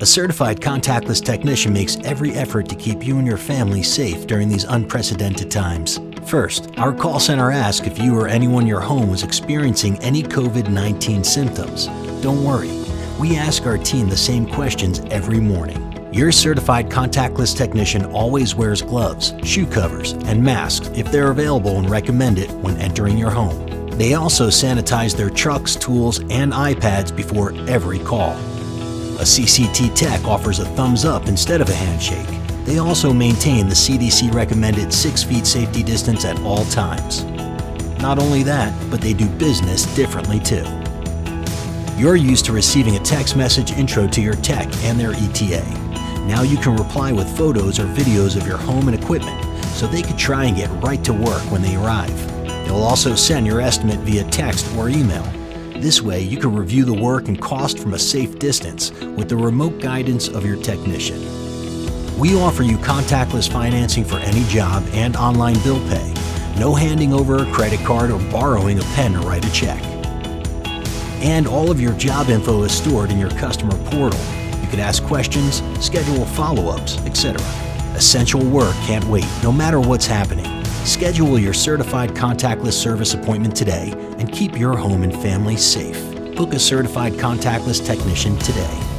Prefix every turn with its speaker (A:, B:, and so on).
A: A certified contactless technician makes every effort to keep you and your family safe during these unprecedented times. First, our call center asks if you or anyone in your home was experiencing any COVID-19 symptoms. Don't worry, we ask our team the same questions every morning. Your certified contactless technician always wears gloves, shoe covers, and masks if they're available and recommended when entering your home. They also sanitize their trucks, tools, and iPads before every call. A CCT tech offers a thumbs up instead of a handshake. They also maintain the CDC recommended 6 feet safety distance at all times. Not only that, but they do business differently too. You're used to receiving a text message intro to your tech and their ETA. Now you can reply with photos or videos of your home and equipment so they can try and get right to work when they arrive. They'll also send your estimate via text or email. This way, you can review the work and cost from a safe distance with the remote guidance of your technician. We offer you contactless financing for any job and online bill pay. No handing over a credit card or borrowing a pen to write a check. And all of your job info is stored in your customer portal. You can ask questions, schedule follow-ups, etc. Essential work can't wait, no matter what's happening. Schedule your certified contactless service appointment today and keep your home and family safe. Book a certified contactless technician today.